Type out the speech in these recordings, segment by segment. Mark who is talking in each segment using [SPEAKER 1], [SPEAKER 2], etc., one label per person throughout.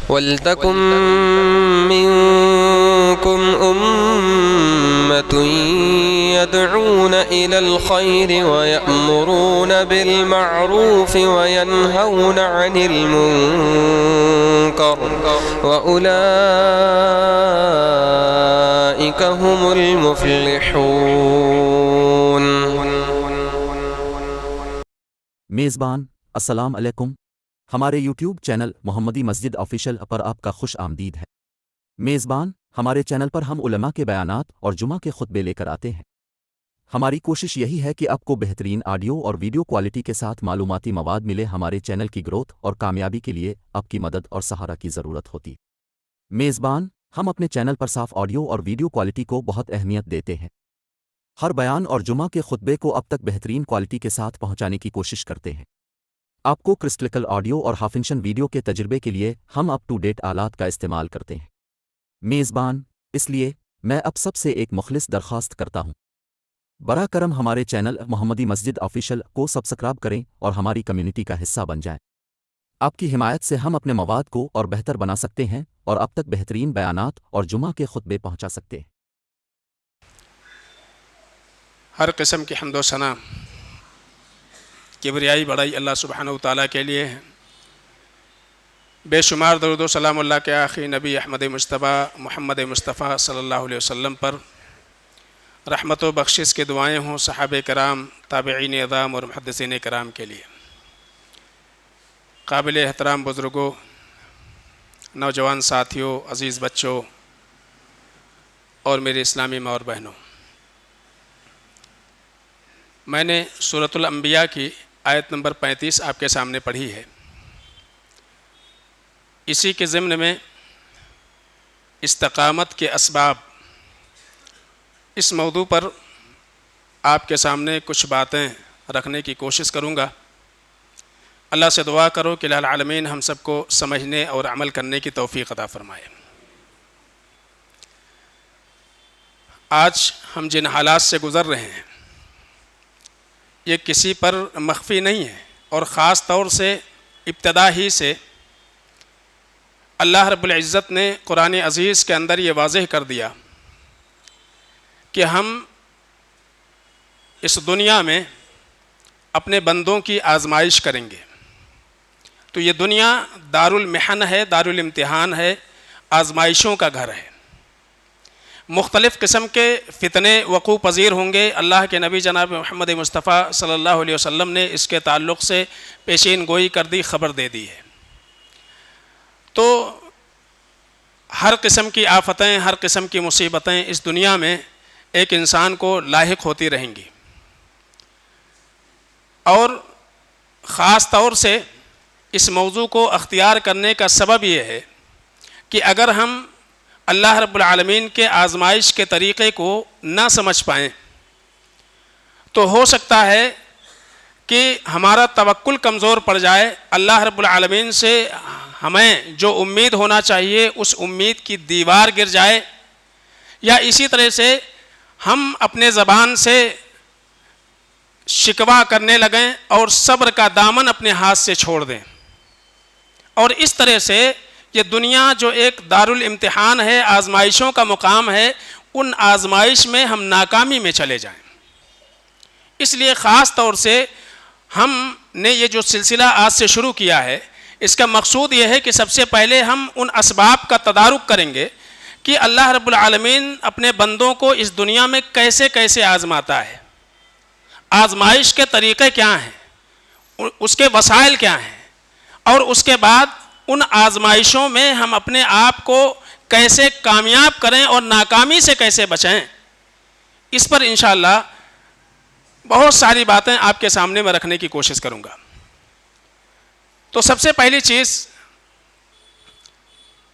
[SPEAKER 1] وَلْتَكُن مِّنكُمْ أُمَّةٌ يَدْعُونَ إِلَى الْخَيْرِ وَيَأْمُرُونَ بِالْمَعْرُوفِ وَيَنْهَوْنَ عَنِ الْمُنكَرِ وَأُولَئِكَ هُمُ الْمُفْلِحُونَ۔
[SPEAKER 2] میزبان السلام علیکم۔ ہمارے یوٹیوب چینل محمدی مسجد آفیشل پر آپ کا خوش آمدید ہے۔ میزبان ہمارے چینل پر ہم علماء کے بیانات اور جمعہ کے خطبے لے کر آتے ہیں۔ ہماری کوشش یہی ہے کہ آپ کو بہترین آڈیو اور ویڈیو کوالٹی کے ساتھ معلوماتی مواد ملے۔ ہمارے چینل کی گروتھ اور کامیابی کے لیے آپ کی مدد اور سہارا کی ضرورت ہوتی۔ میزبان ہم اپنے چینل پر صاف آڈیو اور ویڈیو کوالٹی کو بہت اہمیت دیتے ہیں۔ ہر بیان اور جمعہ کے خطبے کو اب تک بہترین کوالٹی کے ساتھ پہنچانے کی کوشش کرتے ہیں۔ آپ کو کرسٹلکل آڈیو اور ہافنشن ویڈیو کے تجربے کے لیے ہم اپ ٹو ڈیٹ آلات کا استعمال کرتے ہیں۔ میزبان اس لیے میں اب سب سے ایک مخلص درخواست کرتا ہوں، براہ کرم ہمارے چینل محمدی مسجد آفیشل کو سبسکرائب کریں اور ہماری کمیونٹی کا حصہ بن جائیں۔ آپ کی حمایت سے ہم اپنے مواد کو اور بہتر بنا سکتے ہیں اور اب تک بہترین بیانات اور جمعہ کے خطبے پہنچا سکتے ہیں۔
[SPEAKER 3] ہر قسم کی حمد و ثنا کبریائی بڑائی اللہ سبحانہ و تعالیٰ کے لیے ہے۔ بے شمار درود و سلام اللہ کے آخری نبی احمد مصطفیٰ محمد مصطفیٰ صلی اللہ علیہ وسلم پر، رحمت و بخشش کے دعائیں ہوں صحابہ کرام، تابعین اعظام اور محدثین کرام کے لیے۔ قابل احترام بزرگوں، نوجوان ساتھیوں، عزیز بچوں اور میرے اسلامی ماں اور بہنوں، میں نے سورۃ الانبیاء کی آیت نمبر 35 آپ کے سامنے پڑھی ہے۔ اسی کے ضمن میں استقامت کے اسباب، اس موضوع پر آپ کے سامنے کچھ باتیں رکھنے کی کوشش کروں گا۔ اللہ سے دعا کرو کہ الہ العالمین ہم سب کو سمجھنے اور عمل کرنے کی توفیق عطا فرمائے۔ آج ہم جن حالات سے گزر رہے ہیں یہ کسی پر مخفی نہیں ہے، اور خاص طور سے ابتدا ہی سے اللہ رب العزت نے قرآن عزیز کے اندر یہ واضح کر دیا کہ ہم اس دنیا میں اپنے بندوں کی آزمائش کریں گے۔ تو یہ دنیا دار المحن ہے، دار الامتحان ہے، آزمائشوں کا گھر ہے۔ مختلف قسم کے فتنے وقوع پذیر ہوں گے۔ اللہ کے نبی جناب محمد مصطفیٰ صلی اللہ علیہ وسلم نے اس کے تعلق سے پیشین گوئی کر دی، خبر دے دی ہے۔ تو ہر قسم کی آفتیں، ہر قسم کی مصیبتیں اس دنیا میں ایک انسان کو لاحق ہوتی رہیں گی، اور خاص طور سے اس موضوع کو اختیار کرنے کا سبب یہ ہے کہ اگر ہم اللہ رب العالمین کے آزمائش کے طریقے کو نہ سمجھ پائیں تو ہو سکتا ہے کہ ہمارا توکل کمزور پڑ جائے، اللہ رب العالمین سے ہمیں جو امید ہونا چاہیے اس امید کی دیوار گر جائے، یا اسی طرح سے ہم اپنے زبان سے شکوہ کرنے لگیں اور صبر کا دامن اپنے ہاتھ سے چھوڑ دیں، اور اس طرح سے یہ دنیا جو ایک دار الامتحان ہے، آزمائشوں کا مقام ہے، ان آزمائش میں ہم ناکامی میں چلے جائیں۔ اس لیے خاص طور سے ہم نے یہ جو سلسلہ آج سے شروع کیا ہے، اس کا مقصود یہ ہے کہ سب سے پہلے ہم ان اسباب کا تدارک کریں گے کہ اللہ رب العالمین اپنے بندوں کو اس دنیا میں کیسے کیسے آزماتا ہے، آزمائش کے طریقے کیا ہیں، اس کے وسائل کیا ہیں، اور اس کے بعد ان آزمائشوں میں ہم اپنے آپ کو کیسے کامیاب کریں اور ناکامی سے کیسے بچیں۔ اس پر انشاءاللہ بہت ساری باتیں آپ کے سامنے میں رکھنے کی کوشش کروں گا۔ تو سب سے پہلی چیز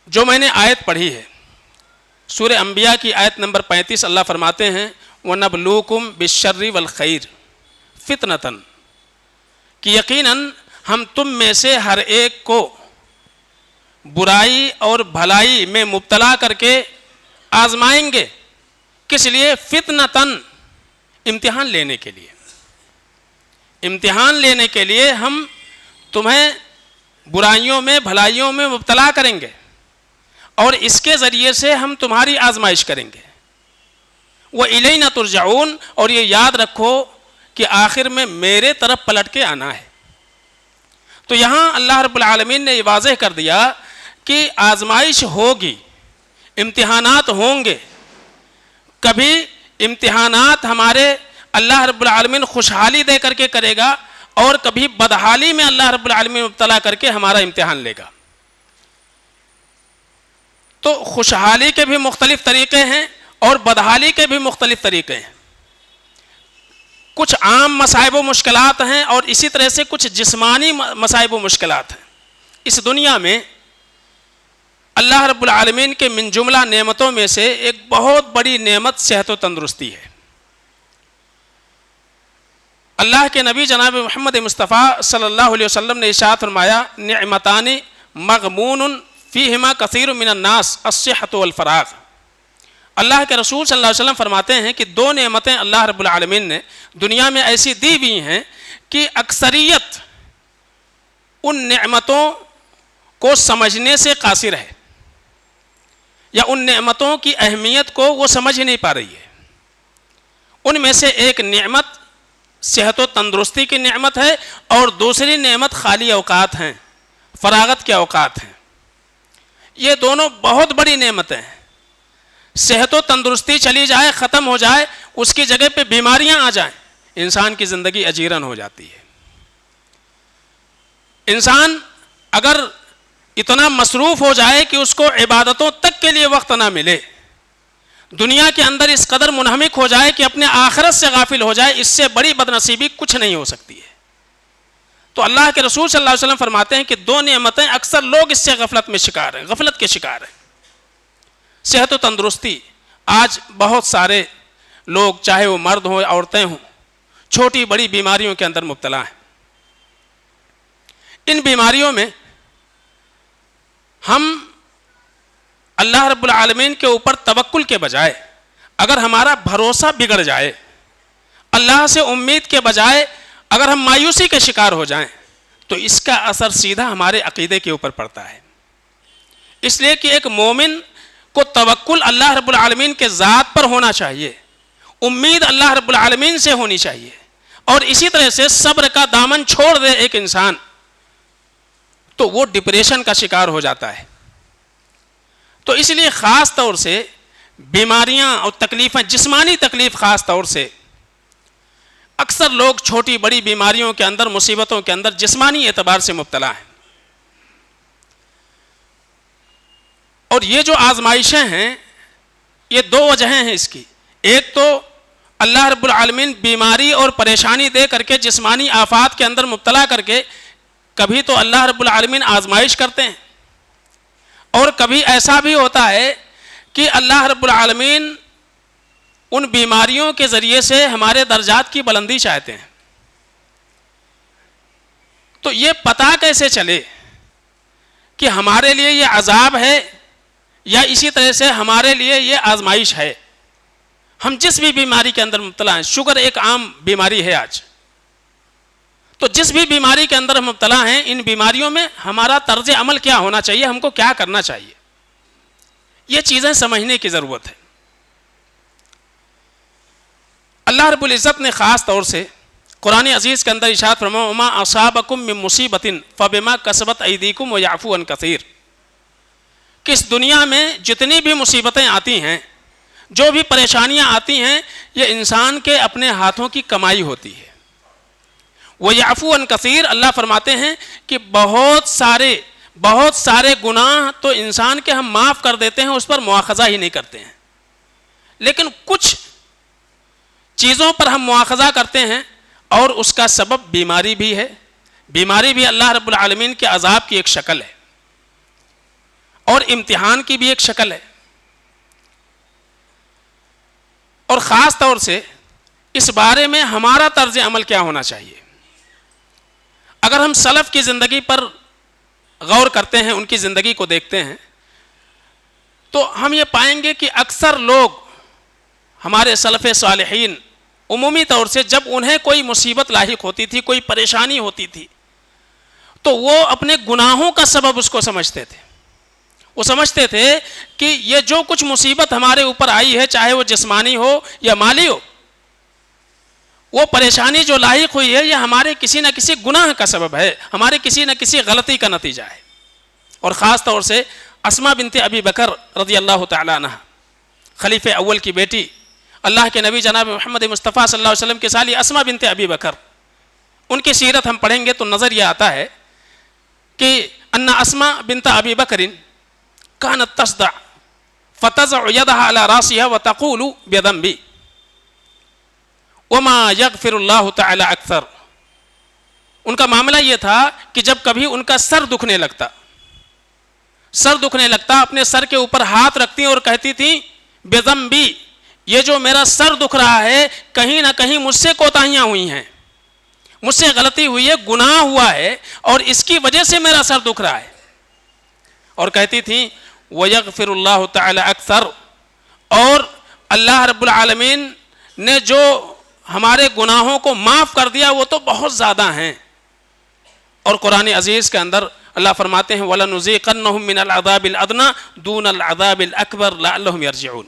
[SPEAKER 3] جو میں نے آیت پڑھی ہے، سورہ انبیاء کی آیت نمبر 35، اللہ فرماتے ہیں وَنَبْلُوكُمْ بِالشَّرِّ وَالْخَيْرِ فِتْنَةً، کہ یقیناً ہم تم میں سے ہر ایک کو برائی اور بھلائی میں مبتلا کر کے آزمائیں گے۔ کس لیے؟ فتنتاً، امتحان لینے کے لیے۔ امتحان لینے کے لیے ہم تمہیں برائیوں میں بھلائیوں میں مبتلا کریں گے۔ اور اس کے ذریعے سے ہم تمہاری آزمائش کریں گے. وَإِلَيْنَا تُرْجَعُونَ، اور یہ یاد رکھو کہ آخر میں میرے طرف پلٹ کے آنا ہے. تو یہاں اللہ رب العالمین نے یہ واضح کر دیا کہ آزمائش ہوگی، امتحانات ہوں گے. کبھی امتحانات ہمارے اللہ رب العالمین خوشحالی دے کر کے کرے گا، اور کبھی بدحالی میں اللہ رب العالمین مبتلا کر کے ہمارا امتحان لے گا. تو خوشحالی کے بھی مختلف طریقے ہیں اور بدحالی کے بھی مختلف طریقے ہیں. کچھ عام مصائب و مشکلات ہیں اور اسی طرح سے کچھ جسمانی مصائب و مشکلات ہیں. اس دنیا میں اللہ رب العالمین کے من جملہ نعمتوں میں سے ایک بہت بڑی نعمت صحت و تندرستی ہے. اللہ کے نبی جناب محمد مصطفیٰ صلی اللہ علیہ وسلم نے ارشاد فرمایا، نعمتان مغبون فیہما کثیر من الناس الصحۃ والفراغ. اللہ کے رسول صلی اللہ علیہ وسلم فرماتے ہیں کہ دو نعمتیں اللہ رب العالمین نے دنیا میں ایسی دی ہوئی ہیں کہ اکثریت ان نعمتوں کو سمجھنے سے قاصر ہے، یا ان نعمتوں کی اہمیت کو وہ سمجھ ہی نہیں پا رہی ہے. ان میں سے ایک نعمت صحت و تندرستی کی نعمت ہے، اور دوسری نعمت خالی اوقات ہیں، فراغت کے اوقات ہیں. یہ دونوں بہت بڑی نعمتیں ہیں. صحت و تندرستی چلی جائے، ختم ہو جائے، اس کی جگہ پہ بیماریاں آ جائیں، انسان کی زندگی اجیرن ہو جاتی ہے. انسان اگر اتنا مصروف ہو جائے کہ اس کو عبادتوں تک کے لیے وقت نہ ملے، دنیا کے اندر اس قدر منہمک ہو جائے کہ اپنے آخرت سے غافل ہو جائے، اس سے بڑی بدنصیبی کچھ نہیں ہو سکتی ہے. تو اللہ کے رسول صلی اللہ علیہ وسلم فرماتے ہیں کہ دو نعمتیں اکثر لوگ اس سے غفلت میں شکار ہیں، غفلت کے شکار ہیں. صحت و تندرستی. آج بہت سارے لوگ، چاہے وہ مرد ہوں عورتیں ہوں، چھوٹی بڑی بیماریوں کے اندر مبتلا ہیں. ان بیماریوں میں ہم اللہ رب العالمین کے اوپر توکل کے بجائے اگر ہمارا بھروسہ بگڑ جائے، اللہ سے امید کے بجائے اگر ہم مایوسی کے شکار ہو جائیں، تو اس کا اثر سیدھا ہمارے عقیدے کے اوپر پڑتا ہے. اس لیے کہ ایک مومن کو توکل اللہ رب العالمین کے ذات پر ہونا چاہیے، امید اللہ رب العالمین سے ہونی چاہیے، اور اسی طرح سے صبر کا دامن چھوڑ دے ایک انسان تو وہ ڈپریشن کا شکار ہو جاتا ہے. تو اس لیے خاص طور سے بیماریاں اور تکلیفیں، جسمانی تکلیف خاص طور سے، اکثر لوگ چھوٹی بڑی بیماریوں کے اندر، مصیبتوں کے اندر جسمانی اعتبار سے مبتلا ہیں. اور یہ جو آزمائشیں ہیں، یہ دو وجہیں ہیں اس کی. ایک تو اللہ رب العالمین بیماری اور پریشانی دے کر کے، جسمانی آفات کے اندر مبتلا کر کے، کبھی تو اللہ رب العالمین آزمائش کرتے ہیں، اور کبھی ایسا بھی ہوتا ہے کہ اللہ رب العالمین ان بیماریوں کے ذریعے سے ہمارے درجات کی بلندی چاہتے ہیں. تو یہ پتہ کیسے چلے کہ ہمارے لیے یہ عذاب ہے یا اسی طرح سے ہمارے لیے یہ آزمائش ہے؟ ہم جس بھی بیماری کے اندر مبتلا ہیں، شوگر ایک عام بیماری ہے آج، تو جس بھی بیماری کے اندر ہم مبتلا ہیں، ان بیماریوں میں ہمارا طرز عمل کیا ہونا چاہیے، ہم کو کیا کرنا چاہیے، یہ چیزیں سمجھنے کی ضرورت ہے. اللہ رب العزت نے خاص طور سے قرآن عزیز کے اندر ارشاد فرمایا، وما اصابکم من مصیبت فبما کسبت ایدیکم ویعفو عن کثیر، کہ اس دنیا میں جتنی بھی مصیبتیں آتی ہیں، جو بھی پریشانیاں آتی ہیں، یہ انسان کے اپنے ہاتھوں کی کمائی ہوتی ہے. وَيَعْفُو عَنْ كَثِيرٍ، اللہ فرماتے ہیں کہ بہت سارے گناہ تو انسان کے ہم معاف کر دیتے ہیں، اس پر مواخذہ ہی نہیں کرتے ہیں. لیکن کچھ چیزوں پر ہم مواخذہ کرتے ہیں، اور اس کا سبب بیماری بھی ہے. بیماری بھی اللہ رب العالمین کے عذاب کی ایک شکل ہے، اور امتحان کی بھی ایک شکل ہے. اور خاص طور سے اس بارے میں ہمارا طرز عمل کیا ہونا چاہیے. اگر ہم سلف کی زندگی پر غور کرتے ہیں، ان کی زندگی کو دیکھتے ہیں، تو ہم یہ پائیں گے کہ اکثر لوگ ہمارے سلف صالحین عمومی طور سے جب انہیں کوئی مصیبت لاحق ہوتی تھی، کوئی پریشانی ہوتی تھی، تو وہ اپنے گناہوں کا سبب اس کو سمجھتے تھے. وہ سمجھتے تھے کہ یہ جو کچھ مصیبت ہمارے اوپر آئی ہے، چاہے وہ جسمانی ہو یا مالی ہو، وہ پریشانی جو لاحق ہوئی ہے یہ ہمارے کسی نہ کسی گناہ کا سبب ہے، ہمارے کسی نہ کسی غلطی کا نتیجہ ہے۔ اور خاص طور سے اسماء بنت ابی بکر رضی اللہ تعالی عنہ، خلیفہ اول کی بیٹی، اللہ کے نبی جناب محمد مصطفیٰ صلی اللہ علیہ وسلم کے سالی اسماء بنت ابی بکر، ان کی سیرت ہم پڑھیں گے تو نظر یہ آتا ہے کہ ان اسماء بنت ابی بکر كانت تصدع فتضع يدها على راسها وتقول بذنبي وما يغفر الله تعالى اکثر۔ ان کا معاملہ یہ تھا کہ جب کبھی ان کا سر دکھنے لگتا اپنے سر کے اوپر ہاتھ رکھتی اور کہتی تھی بذنبی، یہ جو میرا سر دکھ رہا ہے کہیں نہ کہیں مجھ سے کوتاہیاں ہوئی ہیں، مجھ سے غلطی ہوئی ہے، گناہ ہوا ہے اور اس کی وجہ سے میرا سر دکھ رہا ہے۔ اور کہتی تھی وَيَغْفِرُ اللَّهُ تَعَالَى أَكْثَرُ، اور اللہ رب العالمین نے جو ہمارے گناہوں کو معاف کر دیا وہ تو بہت زیادہ ہیں۔ اور قرآن عزیز کے اندر اللہ فرماتے ہیں وَلَنُذِيقَنَّهُم مِّنَ الْعَذَابِ الْأَدْنَىٰ دُونَ الْعَذَابِ الْأَكْبَرِ لَعَلَّهُمْ يَرْجِعُونَ،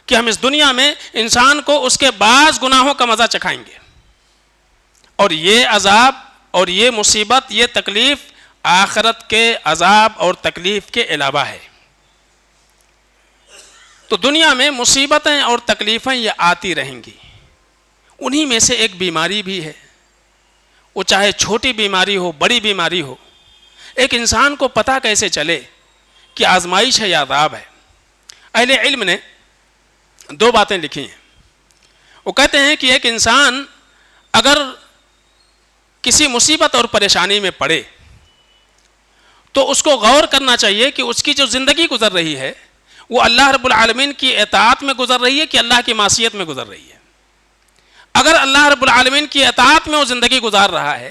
[SPEAKER 3] کہ ہم اس دنیا میں انسان کو اس کے بعض گناہوں کا مزہ چکھائیں گے، اور یہ عذاب اور یہ مصیبت، یہ تکلیف آخرت کے عذاب اور تکلیف کے علاوہ ہے۔ تو دنیا میں مصیبتیں اور تکلیفیں یہ آتی رہیں گی، انہی میں سے ایک بیماری بھی ہے، وہ چاہے چھوٹی بیماری ہو بڑی بیماری ہو۔ ایک انسان کو پتہ کیسے چلے کہ آزمائش ہے یا عذاب ہے؟ اہل علم نے دو باتیں لکھی ہیں۔ وہ کہتے ہیں کہ ایک انسان اگر کسی مصیبت اور پریشانی میں پڑے تو اس کو غور کرنا چاہیے کہ اس کی جو زندگی گزر رہی ہے وہ اللہ رب العالمین کی اطاعت میں گزر رہی ہے کہ اللہ کی معصیت میں گزر رہی ہے۔ اگر اللہ رب العالمین کی اطاعت میں وہ زندگی گزار رہا ہے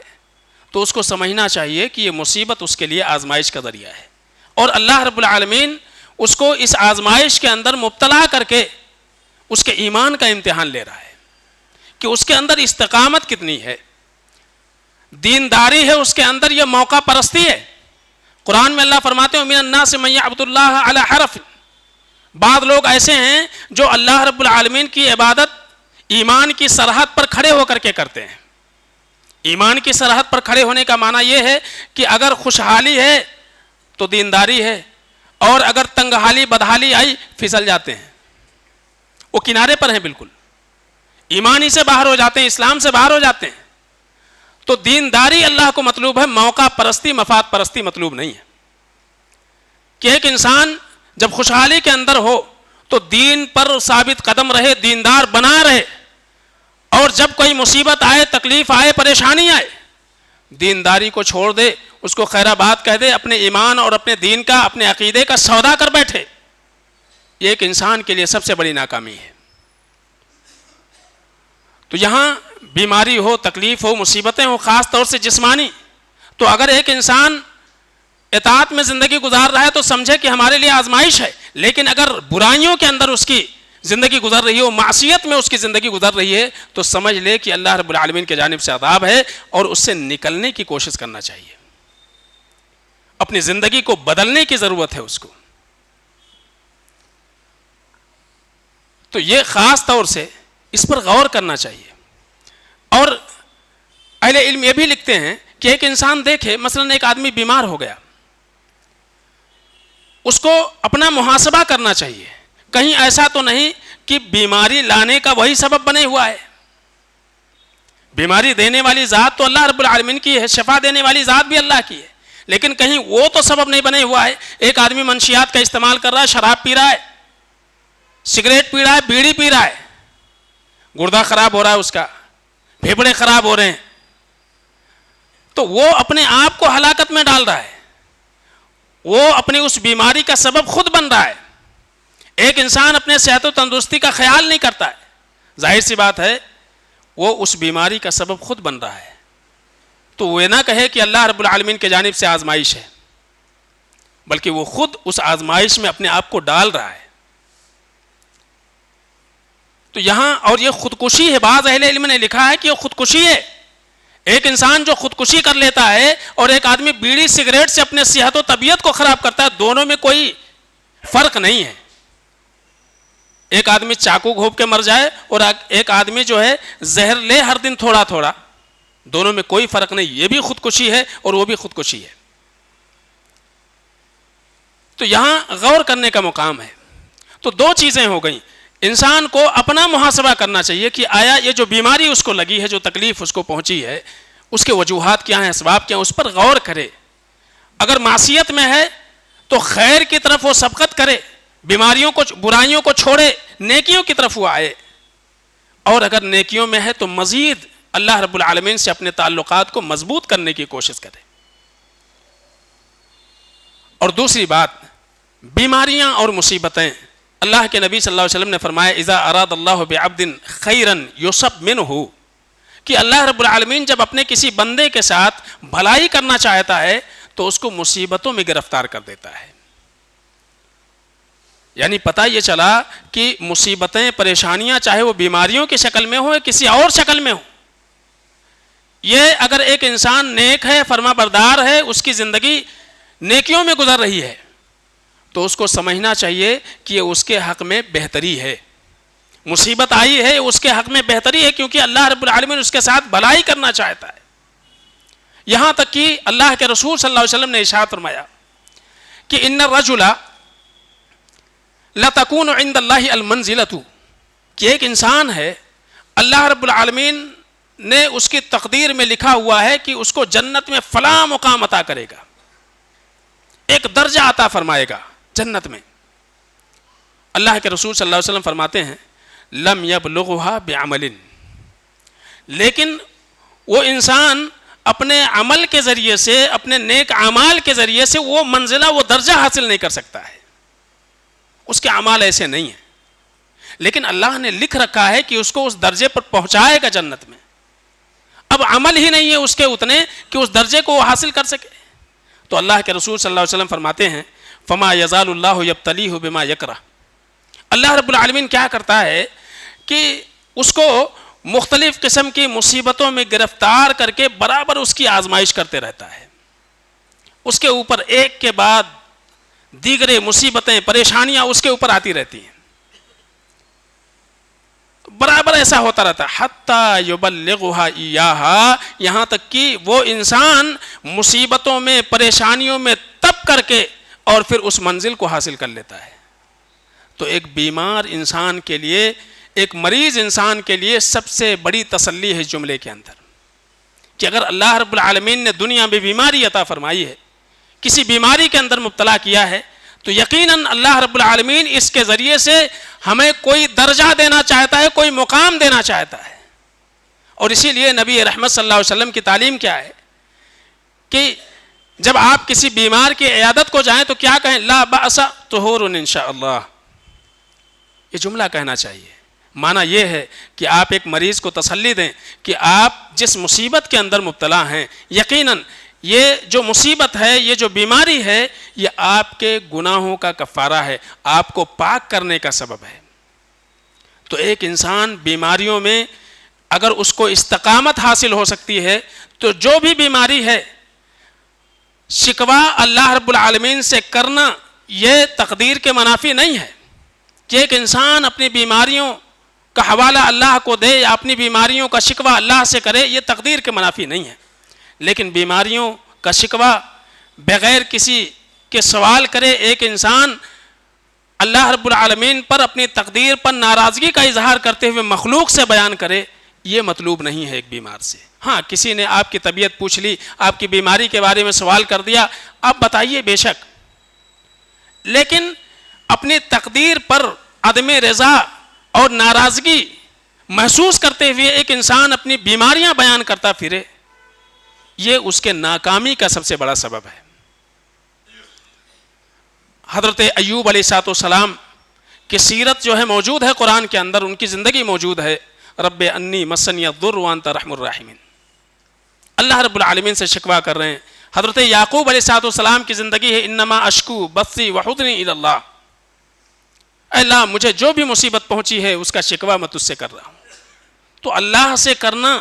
[SPEAKER 3] تو اس کو سمجھنا چاہیے کہ یہ مصیبت اس کے لیے آزمائش کا ذریعہ ہے، اور اللہ رب العالمین اس کو اس آزمائش کے اندر مبتلا کر کے اس کے ایمان کا امتحان لے رہا ہے کہ اس کے اندر استقامت کتنی ہے، دینداری ہے اس کے اندر، یہ موقع پرستی ہے۔ قرآن میں اللہ فرماتے ہیں مِنَ النَّاسِ مَن يَعْبُدُ اللَّهَ عَلَى حَرَفٍ، بعض لوگ ایسے ہیں جو اللہ رب العالمین کی عبادت ایمان کی سرحد پر کھڑے ہو کر کے کرتے ہیں۔ ایمان کی سرحد پر کھڑے ہونے کا معنی یہ ہے کہ اگر خوشحالی ہے تو دینداری ہے، اور اگر تنگحالی بدحالی آئی پھسل جاتے ہیں، وہ کنارے پر ہیں، بالکل ایمانی سے باہر ہو جاتے ہیں، اسلام سے باہر ہو جاتے ہیں۔ تو دینداری اللہ کو مطلوب ہے، موقع پرستی مفاد پرستی مطلوب نہیں ہے۔ کہ ایک انسان جب خوشحالی کے اندر ہو تو دین پر ثابت قدم رہے، دیندار بنا رہے، اور جب کوئی مصیبت آئے، تکلیف آئے، پریشانی آئے، دینداری کو چھوڑ دے، اس کو خیر آباد کہہ دے، اپنے ایمان اور اپنے دین کا، اپنے عقیدے کا سودا کر بیٹھے، یہ ایک انسان کے لیے سب سے بڑی ناکامی ہے۔ تو یہاں بیماری ہو، تکلیف ہو، مصیبتیں ہو، خاص طور سے جسمانی، تو اگر ایک انسان اطاعت میں زندگی گزار رہا ہے تو سمجھے کہ ہمارے لیے آزمائش ہے، لیکن اگر برائیوں کے اندر اس کی زندگی گزر رہی ہو، معصیت میں اس کی زندگی گزر رہی ہے، تو سمجھ لے کہ اللہ رب العالمین کی جانب سے عذاب ہے، اور اس سے نکلنے کی کوشش کرنا چاہیے، اپنی زندگی کو بدلنے کی ضرورت ہے اس کو۔ تو یہ خاص طور سے اس پر غور کرنا چاہیے۔ اور اہل علم یہ بھی لکھتے ہیں کہ ایک انسان دیکھے، مثلا ایک آدمی بیمار ہو گیا، اس کو اپنا محاسبہ کرنا چاہیے، کہیں ایسا تو نہیں کہ بیماری لانے کا وہی سبب بنے ہوا ہے۔ بیماری دینے والی ذات تو اللہ رب العالمین کی ہے، شفا دینے والی ذات بھی اللہ کی ہے، لیکن کہیں وہ تو سبب نہیں بنے ہوا ہے۔ ایک آدمی منشیات کا استعمال کر رہا ہے، شراب پی رہا ہے، سگریٹ پی رہا ہے، بیڑی پی رہا ہے، گردہ خراب ہو رہا ہے، اس کا پھیپھڑے خراب ہو رہے ہیں، تو وہ اپنے آپ کو ہلاکت میں ڈال رہا ہے، وہ اپنی اس بیماری کا سبب خود بن رہا ہے۔ ایک انسان اپنے صحت و تندرستی کا خیال نہیں کرتا ہے، ظاہر سی بات ہے وہ اس بیماری کا سبب خود بن رہا ہے، تو وہ نہ کہے کہ اللہ رب العالمین کی جانب سے آزمائش ہے، بلکہ وہ خود اس آزمائش میں اپنے آپ کو ڈال رہا ہے۔ تو یہاں اور یہ خودکشی ہے، بعض اہل علم نے لکھا ہے کہ یہ خودکشی ہے۔ ایک انسان جو خودکشی کر لیتا ہے اور ایک آدمی بیڑی سگریٹ سے اپنے صحت و طبیعت کو خراب کرتا ہے، دونوں میں کوئی فرق نہیں ہے. ایک آدمی چاقو گھونپ کے مر جائے اور ایک آدمی جو ہے زہر لے ہر دن تھوڑا تھوڑا، دونوں میں کوئی فرق نہیں. یہ بھی خودکشی ہے اور وہ بھی خودکشی ہے. تو یہاں غور کرنے کا مقام ہے. تو دو چیزیں ہو گئیں. انسان کو اپنا محاسبہ کرنا چاہیے کہ آیا یہ جو بیماری اس کو لگی ہے، جو تکلیف اس کو پہنچی ہے، اس کے وجوہات کیا ہیں، اسباب کیا ہیں، اس پر غور کرے. اگر معصیت میں ہے تو خیر کی طرف وہ سبقت کرے، بیماریوں کو، برائیوں کو چھوڑے، نیکیوں کی طرف وہ آئے. اور اگر نیکیوں میں ہے تو مزید اللہ رب العالمین سے اپنے تعلقات کو مضبوط کرنے کی کوشش کرے. اور دوسری بات، بیماریاں اور مصیبتیں، اللہ کے نبی صلی اللہ علیہ وسلم نے فرمایا اذا اراد اللہ بعبد خیرا یصب منہ، کہ اللہ رب العالمین جب اپنے کسی بندے کے ساتھ بھلائی کرنا چاہتا ہے تو اس کو مصیبتوں میں گرفتار کر دیتا ہے. یعنی پتہ یہ چلا کہ مصیبتیں، پریشانیاں چاہے وہ بیماریوں کی شکل میں ہوں یا کسی اور شکل میں ہوں، یہ اگر ایک انسان نیک ہے، فرما بردار ہے، اس کی زندگی نیکیوں میں گزر رہی ہے، تو اس کو سمجھنا چاہیے کہ یہ اس کے حق میں بہتری ہے. مصیبت آئی ہے اس کے حق میں بہتری ہے، کیونکہ اللہ رب العالمین اس کے ساتھ بھلائی کرنا چاہتا ہے. یہاں تک کہ اللہ کے رسول صلی اللہ علیہ وسلم نے ارشاد فرمایا کہ ان الرجل لتکون عند اللہ المنزلۃ، کہ ایک انسان ہے، اللہ رب العالمین نے اس کی تقدیر میں لکھا ہوا ہے کہ اس کو جنت میں فلاں مقام عطا کرے گا، ایک درجہ عطا فرمائے گا جنت میں. اللہ کے رسول صلی اللہ علیہ وسلم فرماتے ہیں لم یبلغھا بعمل، لیکن وہ انسان اپنے عمل کے ذریعے سے، اپنے نیک اعمال کے ذریعے سے وہ منزلہ، وہ درجہ حاصل نہیں کر سکتا ہے. اس کے اعمال ایسے نہیں ہیں، لیکن اللہ نے لکھ رکھا ہے کہ اس کو اس درجے پر پہنچائے گا جنت میں. اب عمل ہی نہیں ہے اس کے اتنے کہ اس درجے کو وہ حاصل کر سکے. تو اللہ کے رسول صلی اللہ علیہ وسلم فرماتے ہیں فما یزال اللہ یبتلیہ بما یکرہ، اللہ رب العالمین کیا کرتا ہے کہ اس کو مختلف قسم کی مصیبتوں میں گرفتار کر کے برابر اس کی آزمائش کرتے رہتا ہے. اس کے اوپر ایک کے بعد دیگرے مصیبتیں، پریشانیاں اس کے اوپر آتی رہتی ہیں، برابر ایسا ہوتا رہتا ہے حتی یبلغھا ایہا، یہاں تک کہ وہ انسان مصیبتوں میں، پریشانیوں میں تپ کر کے اور پھر اس منزل کو حاصل کر لیتا ہے. تو ایک بیمار انسان کے لیے، ایک مریض انسان کے لیے سب سے بڑی تسلی ہے اس جملے کے اندر کہ اگر اللہ رب العالمین نے دنیا میں بیماری عطا فرمائی ہے، کسی بیماری کے اندر مبتلا کیا ہے، تو یقیناً اللہ رب العالمین اس کے ذریعے سے ہمیں کوئی درجہ دینا چاہتا ہے، کوئی مقام دینا چاہتا ہے. اور اسی لیے نبی رحمت صلی اللہ علیہ وسلم کی تعلیم کیا ہے کہ جب آپ کسی بیمار کی عیادت کو جائیں تو کیا کہیں؟ لا بأس طہور انشاءاللہ، یہ جملہ کہنا چاہیے. معنی یہ ہے کہ آپ ایک مریض کو تسلی دیں کہ آپ جس مصیبت کے اندر مبتلا ہیں، یقیناً یہ جو مصیبت ہے، یہ جو بیماری ہے، یہ آپ کے گناہوں کا کفارہ ہے، آپ کو پاک کرنے کا سبب ہے. تو ایک انسان بیماریوں میں اگر اس کو استقامت حاصل ہو سکتی ہے تو جو بھی بیماری ہے، شکوہ اللہ رب العالمین سے کرنا یہ تقدیر کے منافی نہیں ہے کہ ایک انسان اپنی بیماریوں کا حوالہ اللہ کو دے یا اپنی بیماریوں کا شکوہ اللہ سے کرے، یہ تقدیر کے منافی نہیں ہے. لیکن بیماریوں کا شکوہ بغیر کسی کے سوال کرے ایک انسان اللہ رب العالمین پر اپنی تقدیر پر ناراضگی کا اظہار کرتے ہوئے مخلوق سے بیان کرے، یہ مطلوب نہیں ہے ایک بیمار سے. ہاں، کسی نے آپ کی طبیعت پوچھ لی، آپ کی بیماری کے بارے میں سوال کر دیا، آپ بتائیے بے شک، لیکن اپنی تقدیر پر عدم رضا اور ناراضگی محسوس کرتے ہوئے ایک انسان اپنی بیماریاں بیان کرتا پھرے، یہ اس کے ناکامی کا سب سے بڑا سبب ہے. حضرت ایوب علیہ السلام کی سیرت جو ہے موجود ہے قرآن کے اندر، ان کی زندگی موجود ہے. رب انی مسنی الضر وانت ارحم الراحمین، اللہ رب العالمین سے شکوہ کر رہے ہیں. حضرت یعقوب علیہ السلام کی زندگی ہے انما اشکو بثی وحزنی الی اللہ، اے اللہ مجھے جو بھی مصیبت پہنچی ہے اس کا شکوہ میں تجھ سے کر رہا ہوں. تو اللہ سے کرنا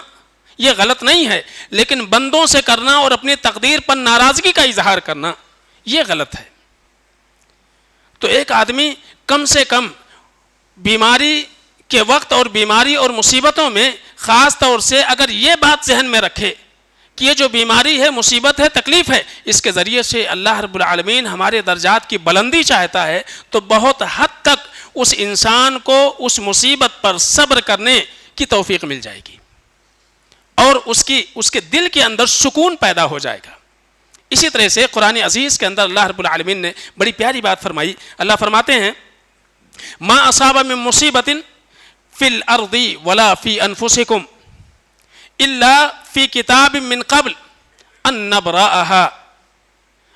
[SPEAKER 3] یہ غلط نہیں ہے، لیکن بندوں سے کرنا اور اپنی تقدیر پر ناراضگی کا اظہار کرنا یہ غلط ہے۔ تو ایک آدمی کم سے کم بیماری کے وقت اور بیماری اور مصیبتوں میں خاص طور سے اگر یہ بات ذہن میں رکھے کہ یہ جو بیماری ہے، مصیبت ہے، تکلیف ہے، اس کے ذریعے سے اللہ رب العالمین ہمارے درجات کی بلندی چاہتا ہے، تو بہت حد تک اس انسان کو اس مصیبت پر صبر کرنے کی توفیق مل جائے گی اور اس کے دل کے اندر سکون پیدا ہو جائے گا۔ اسی طرح سے قرآن عزیز کے اندر اللہ رب العالمین نے بڑی پیاری بات فرمائی۔ اللہ فرماتے ہیں ما اصاب من مصیبت فی الارض ولا فی انفسکم الا فی کتاب من قبل ان نبرأها۔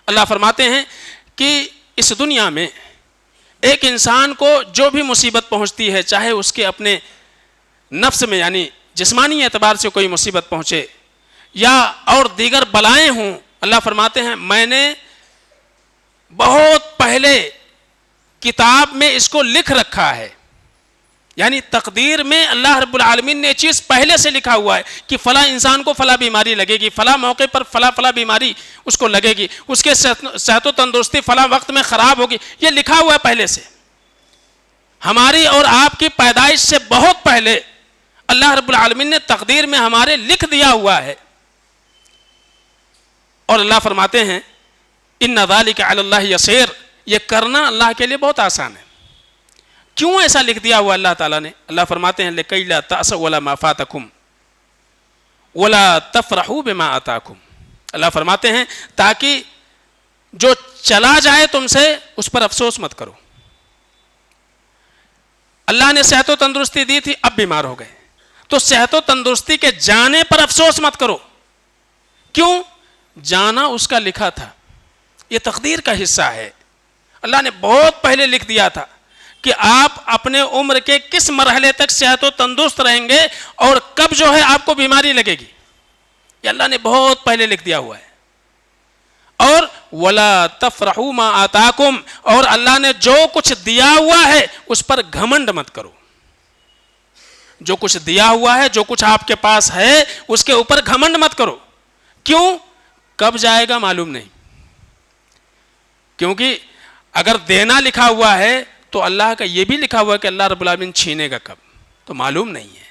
[SPEAKER 3] اللہ فرماتے ہیں کہ اس دنیا میں ایک انسان کو جو بھی مصیبت پہنچتی ہے، چاہے اس کے اپنے نفس میں یعنی جسمانی اعتبار سے کوئی مصیبت پہنچے یا اور دیگر بلائیں ہوں، اللہ فرماتے ہیں میں نے بہت پہلے کتاب میں اس کو لکھ رکھا ہے، یعنی تقدیر میں اللہ رب العالمین نے یہ چیز پہلے سے لکھا ہوا ہے کہ فلاں انسان کو فلاں بیماری لگے گی، فلاں موقع پر فلاں بیماری اس کو لگے گی، اس کے صحت و تندرستی فلاں وقت میں خراب ہوگی، یہ لکھا ہوا ہے پہلے سے۔ ہماری اور آپ کی پیدائش سے بہت پہلے اللہ رب العالمین نے تقدیر میں ہمارے لکھ دیا ہوا ہے۔ اور اللہ فرماتے ہیں ان ذالک علی اللہ یسیر، یہ کرنا اللہ کے لیے بہت آسان ہے۔ کیوں ایسا لکھ دیا ہوا اللہ تعالیٰ نے؟ اللہ فرماتے ہیں لکی لا تأسوا علی ما فاتکم ولا تفرحوا بما آتاکم۔ اللہ فرماتے ہیں تاکہ جو چلا جائے تم سے اس پر افسوس مت کرو۔ اللہ نے صحت و تندرستی دی تھی، اب بیمار ہو گئے، تو صحت و تندرستی کے جانے پر افسوس مت کرو۔ کیوں؟ جانا اس کا لکھا تھا، یہ تقدیر کا حصہ ہے۔ اللہ نے بہت پہلے لکھ دیا تھا کہ آپ اپنے عمر کے کس مرحلے تک صحت و تندرست رہیں گے اور کب جو ہے آپ کو بیماری لگے گی، یہ اللہ نے بہت پہلے لکھ دیا ہوا ہے۔ اور وَلَا تَفْرَحُوا مَا آتَاكُمْ، اور اللہ نے جو کچھ دیا ہوا ہے اس پر گھمنڈ مت کرو۔ جو کچھ دیا ہوا ہے، جو کچھ آپ کے پاس ہے، اس کے اوپر گھمنڈ مت کرو۔ کیوں؟ کب جائے گا معلوم نہیں، کیونکہ اگر دینا لکھا ہوا ہے تو اللہ کا یہ بھی لکھا ہوا ہے کہ اللہ رب العالمین چھینے گا کب، تو معلوم نہیں ہے۔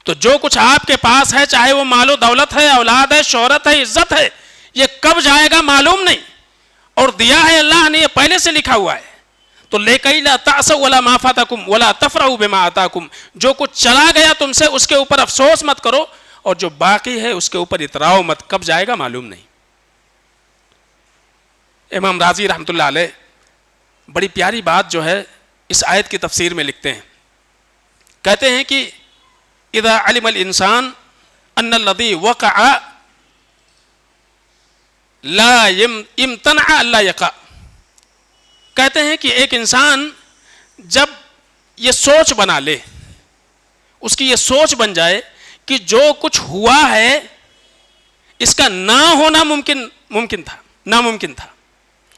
[SPEAKER 3] تو جو کچھ آپ کے پاس ہے، چاہے وہ مال و دولت ہے، اولاد ہے، شہرت ہے، عزت ہے، یہ کب جائے گا معلوم نہیں، اور دیا ہے اللہ نے، یہ پہلے سے لکھا ہوا ہے۔ تو لکی لا تأسوا علی ما فاتکم ولا تفرحوا بما آتاکم، جو کچھ چلا گیا تم سے اس کے اوپر افسوس مت کرو، اور جو باقی ہے اس کے اوپر اتراؤ مت، کب جائے گا معلوم نہیں۔ امام رازی رحمۃ اللہ علیہ بڑی پیاری بات جو ہے اس آیت کی تفسیر میں لکھتے ہیں، کہتے ہیں کہ اذا علم الانسان ان الذي وقع لا امتنع الا يقع، کہتے ہیں کہ ایک انسان جب یہ سوچ بنا لے، اس کی یہ سوچ بن جائے کہ جو کچھ ہوا ہے اس کا نہ ہونا ناممکن تھا،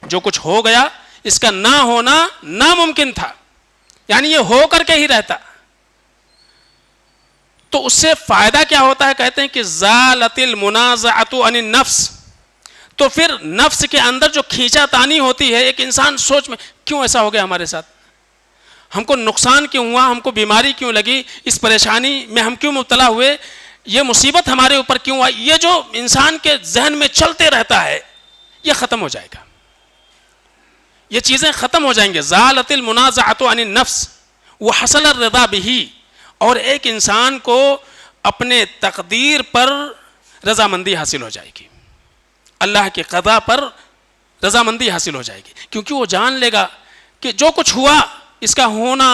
[SPEAKER 3] جو کچھ ہو گیا اس کا نہ ہونا ناممکن تھا، یعنی یہ ہو کر کے ہی رہتا، تو اس سے فائدہ کیا ہوتا ہے؟ کہتے ہیں کہ زالت المنازعۃ عن النفس، تو پھر نفس کے اندر جو کھینچا تانی ہوتی ہے، ایک انسان سوچ میں کیوں ایسا ہو گیا ہمارے ساتھ، ہم کو نقصان کیوں ہوا، ہم کو بیماری کیوں لگی، اس پریشانی میں ہم کیوں مبتلا ہوئے، یہ مصیبت ہمارے اوپر کیوں آئی، یہ جو انسان کے ذہن میں چلتے رہتا ہے یہ ختم ہو جائے گا، یہ چیزیں ختم ہو جائیں گے۔ زالت المنازعۃ عن النفس وحصل الرضا بہ، اور ایک انسان کو اپنے تقدیر پر رضامندی حاصل ہو جائے گی، اللہ کی قضا پر رضامندی حاصل ہو جائے گی، کیونکہ وہ جان لے گا کہ جو کچھ ہوا اس کا ہونا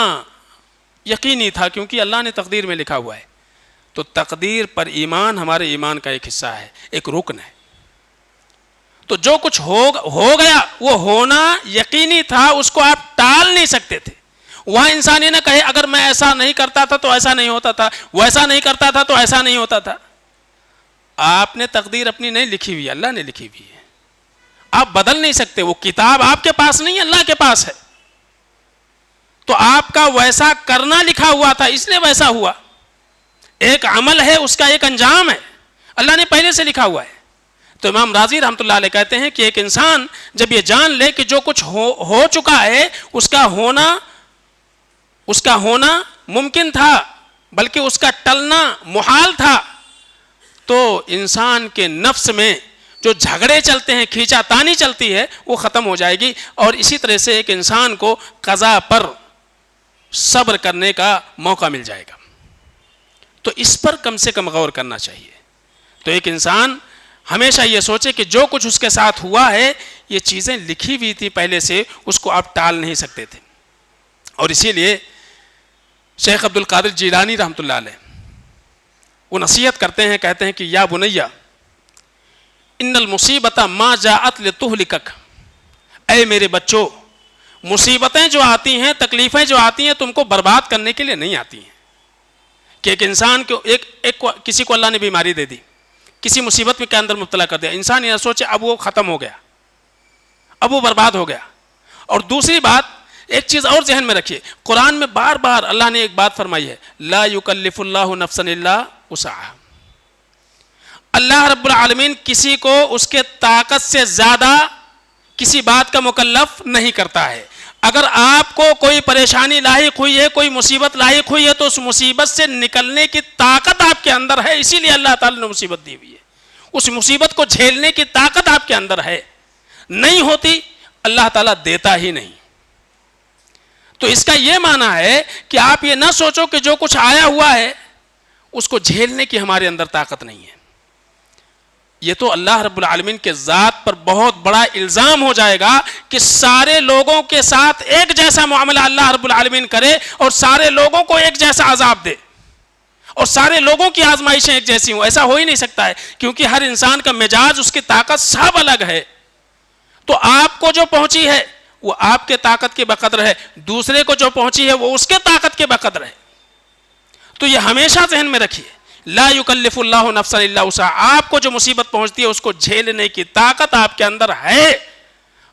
[SPEAKER 3] یقینی تھا، کیونکہ اللہ نے تقدیر میں لکھا ہوا ہے۔ تو تقدیر پر ایمان ہمارے ایمان کا ایک حصہ ہے، ایک رکن ہے۔ تو جو کچھ ہو گیا وہ ہونا یقینی تھا، اس کو آپ ٹال نہیں سکتے تھے۔ وہاں انسان یہ نہ کہے اگر میں ایسا نہیں کرتا تھا تو ایسا نہیں ہوتا تھا، وہ ایسا نہیں کرتا تھا تو ایسا نہیں ہوتا تھا۔ آپ نے تقدیر اپنی نہیں لکھی ہوئی، اللہ نے لکھی ہوئی ہے، آپ بدل نہیں سکتے، وہ کتاب آپ کے پاس نہیں، اللہ کے پاس ہے۔ تو آپ کا ویسا کرنا لکھا ہوا تھا، اس لیے ویسا ہوا۔ ایک عمل ہے، اس کا ایک انجام ہے، اللہ نے پہلے سے لکھا ہوا ہے. تو امام راضی رحمۃ اللہ علیہ کہتے ہیں کہ ایک انسان جب یہ جان لے کہ جو کچھ ہو چکا ہے اس کا ہونا ممکن تھا بلکہ اس کا ٹلنا محال تھا، تو انسان کے نفس میں جو جھگڑے چلتے ہیں، کھینچا تانی چلتی ہے، وہ ختم ہو جائے گی. اور اسی طرح سے ایک انسان کو قضا پر صبر کرنے کا موقع مل جائے گا. تو اس پر کم سے کم غور کرنا چاہیے. تو ایک انسان ہمیشہ یہ سوچے کہ جو کچھ اس کے ساتھ ہوا ہے یہ چیزیں لکھی ہوئی تھی پہلے سے، اس کو آپ ٹال نہیں سکتے تھے. اور اسی لیے شیخ عبد القادر جیلانی رحمۃ اللہ علیہ وہ نصیحت کرتے ہیں، کہتے ہیں کہ یا بنیا ان المصیبت ما جاءت لتہلکک، اے میرے بچوں، مصیبتیں جو آتی ہیں، تکلیفیں جو آتی ہیں، تم کو برباد کرنے کے لیے نہیں آتی ہیں. کہ ایک انسان کو کسی کو اللہ نے بیماری دے دی، کسی مصیبت کے اندر مبتلا کر دیا، انسان یہ سوچے اب وہ ختم ہو گیا، اب وہ برباد ہو گیا. اور دوسری بات، ایک چیز اور ذہن میں رکھیے، قرآن میں بار بار اللہ نے ایک بات فرمائی ہے، لا یکلف اللہ نفسا الا وسعہا. اللہ رب العالمین کسی کو اس کے طاقت سے زیادہ کسی بات کا مکلف نہیں کرتا ہے. اگر آپ کو کوئی پریشانی لاحق ہوئی ہے، کوئی مصیبت لاحق ہوئی ہے، تو اس مصیبت سے نکلنے کی طاقت آپ کے اندر ہے، اسی لیے اللہ تعالیٰ نے مصیبت دی ہوئی ہے. اس مصیبت کو جھیلنے کی طاقت آپ کے اندر ہے، نہیں ہوتی اللہ تعالیٰ دیتا ہی نہیں. تو اس کا یہ معنی ہے کہ آپ یہ نہ سوچو کہ جو کچھ آیا ہوا ہے اس کو جھیلنے کی ہمارے اندر طاقت نہیں ہے. یہ تو اللہ رب العالمین کے ذات پر بہت بڑا الزام ہو جائے گا کہ سارے لوگوں کے ساتھ ایک جیسا معاملہ اللہ رب العالمین کرے اور سارے لوگوں کو ایک جیسا عذاب دے اور سارے لوگوں کی آزمائشیں ایک جیسی ہوں. ایسا ہو ہی نہیں سکتا ہے، کیونکہ ہر انسان کا مزاج، اس کی طاقت سب الگ ہے. تو آپ کو جو پہنچی ہے وہ آپ کے طاقت کے بقدر ہے، دوسرے کو جو پہنچی ہے وہ اس کے طاقت کے بقدر ہے. تو یہ ہمیشہ ذہن میں رکھیے، لا یکلف اللہ نفسا الا وسعہا. آپ کو جو مصیبت پہنچتی ہے اس کو جھیلنے کی طاقت آپ کے اندر ہے.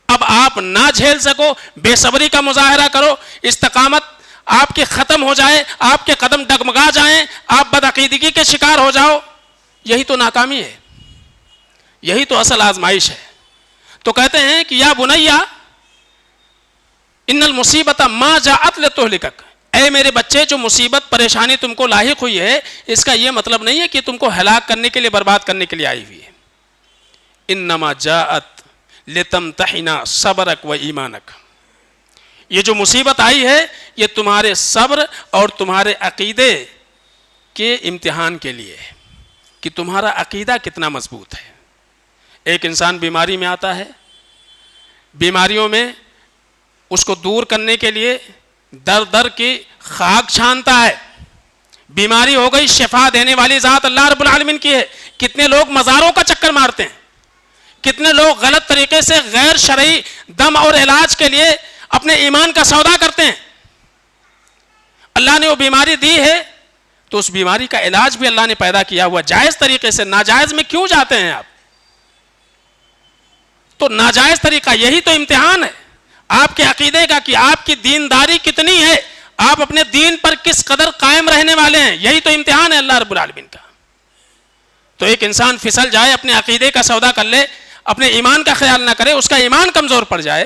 [SPEAKER 3] اب آپ نہ جھیل سکو، بے صبری کا مظاہرہ کرو، استقامت آپ کے ختم ہو جائے، آپ کے قدم ڈگمگا جائیں، آپ بدعقیدگی کے شکار ہو جاؤ، یہی تو ناکامی ہے، یہی تو اصل آزمائش ہے. تو کہتے ہیں کہ یا بنیا ان المصیبت ما جاءت لتہلکک، اے میرے بچے، جو مصیبت پریشانی تم کو لاحق ہوئی ہے اس کا یہ مطلب نہیں ہے کہ تم کو ہلاک کرنے کے لیے، برباد کرنے کے لیے آئی ہوئی ہے. انما جاءت لتمتحن صبرک و ایمانک، یہ جو مصیبت آئی ہے یہ تمہارے صبر اور تمہارے عقیدے کے امتحان کے لیے ہے کہ تمہارا عقیدہ کتنا مضبوط ہے. ایک انسان بیماری میں آتا ہے، بیماریوں میں اس کو دور کرنے کے لیے در در کی خاک چھانتا ہے. بیماری ہو گئی، شفا دینے والی ذات اللہ رب العالمین کی ہے. کتنے لوگ مزاروں کا چکر مارتے ہیں، کتنے لوگ غلط طریقے سے غیر شرعی دم اور علاج کے لیے اپنے ایمان کا سودا کرتے ہیں. اللہ نے وہ بیماری دی ہے تو اس بیماری کا علاج بھی اللہ نے پیدا کیا ہوا جائز طریقے سے. ناجائز میں کیوں جاتے ہیں آپ؟ تو ناجائز طریقہ یہی تو امتحان ہے آپ کے عقیدے کا کہ آپ کی دینداری کتنی ہے، آپ اپنے دین پر کس قدر قائم رہنے والے ہیں. یہی تو امتحان ہے اللہ رب العالمین کا. تو ایک انسان پھسل جائے، اپنے عقیدے کا سودا کر لے، اپنے ایمان کا خیال نہ کرے، اس کا ایمان کمزور پڑ جائے،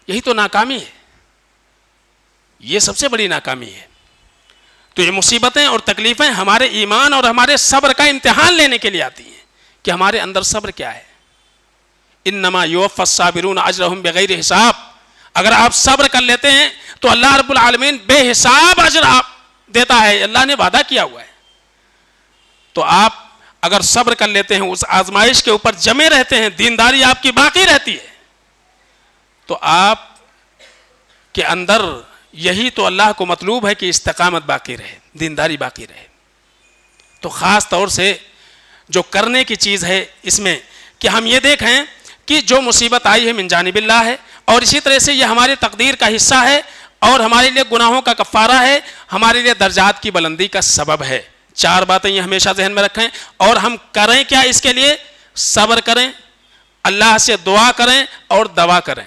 [SPEAKER 3] یہی تو ناکامی ہے، یہ سب سے بڑی ناکامی ہے. تو یہ مصیبتیں اور تکلیفیں ہمارے ایمان اور ہمارے صبر کا امتحان لینے کے لیے آتی ہیں کہ ہمارے اندر صبر کیا ہے. انما یوفی الصابرون اجرہم بغیر حساب. اگر آپ صبر کر لیتے ہیں تو اللہ رب العالمین بے حساب اجر آپ دیتا ہے، اللہ نے وعدہ کیا ہوا ہے. تو آپ اگر صبر کر لیتے ہیں، اس آزمائش کے اوپر جمے رہتے ہیں، دینداری آپ کی باقی رہتی ہے، تو آپ کے اندر یہی تو اللہ کو مطلوب ہے کہ استقامت باقی رہے، دینداری باقی رہے. تو خاص طور سے جو کرنے کی چیز ہے اس میں کہ ہم یہ دیکھیں کہ جو مصیبت آئی ہے من جانب اللہ ہے، اور اسی طرح سے یہ ہماری تقدیر کا حصہ ہے اور ہمارے لیے گناہوں کا کفارہ ہے، ہمارے لیے درجات کی بلندی کا سبب ہے. 4 باتیں یہ ہمیشہ ذہن میں رکھیں. اور ہم کریں کیا اس کے لیے؟ صبر کریں، اللہ سے دعا کریں اور دوا کریں،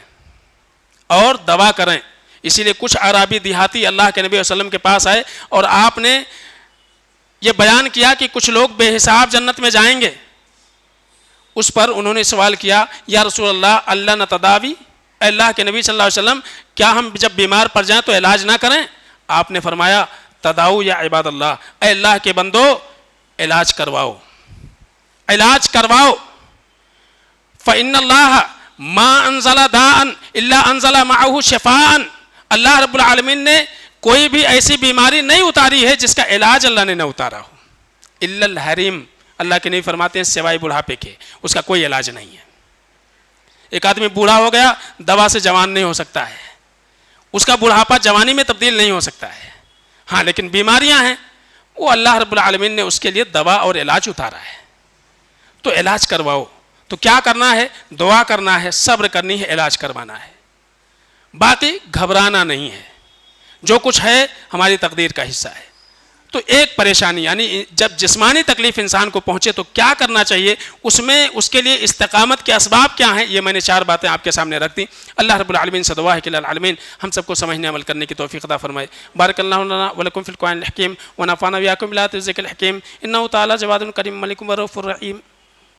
[SPEAKER 3] اور دوا کریں. اسی لیے کچھ عربی دیہاتی اللہ کے نبی صلی اللہ علیہ وسلم کے پاس آئے اور آپ نے یہ بیان کیا کہ کچھ لوگ بے حساب جنت میں جائیں گے، اس پر انہوں نے سوال کیا یا رسول اللہ اللہ نتداوی، اے اللہ کے نبی صلی اللہ علیہ وسلم کیا ہم جب بیمار پڑ جائیں تو علاج نہ کریں؟ آپ نے فرمایا تداؤ یا عباد اللہ، اے اللہ کے بندو علاج کرواؤ، علاج کرواؤ۔ فإن اللہ ما انزل داء الا انزل معه شفاء، اللہ رب العالمین نے کوئی بھی ایسی بیماری نہیں اتاری ہے جس کا علاج اللہ نے نہ اتارا ہو۔ الا الحریم، اللہ کے نبی فرماتے ہیں سوائے بڑھاپے کے، اس کا کوئی علاج نہیں ہے۔ ایک آدمی بوڑھا ہو گیا، دوا سے جوان نہیں ہو سکتا ہے، اس کا بڑھاپا جوانی میں تبدیل نہیں ہو سکتا ہے، ہاں لیکن بیماریاں ہیں وہ اللہ رب العالمین نے اس کے لیے دوا اور علاج اتارا ہے، تو علاج کرواؤ۔ تو کیا کرنا ہے؟ دعا کرنا ہے، صبر کرنی ہے، علاج کروانا ہے، باقی گھبرانا نہیں ہے، جو کچھ ہے ہماری تقدیر کا حصہ ہے۔ تو ایک پریشانی یعنی جب جسمانی تکلیف انسان کو پہنچے تو کیا کرنا چاہیے، اس میں اس کے لیے استقامت کے اسباب کیا ہیں، یہ میں نے 4 باتیں آپ کے سامنے رکھ دی۔ اللہ رب العالمین سے دعا ہے کہ العالمین ہم سب کو سمجھنے عمل کرنے کی توفیق عطا فرمائے۔ بارک اللہ لنا ولکم فی القرآن الحکیم ونفعنا وإياکم بالآیات والذکر الحکیم، انہ تعالی جواد کریم ملک رؤوف رحیم۔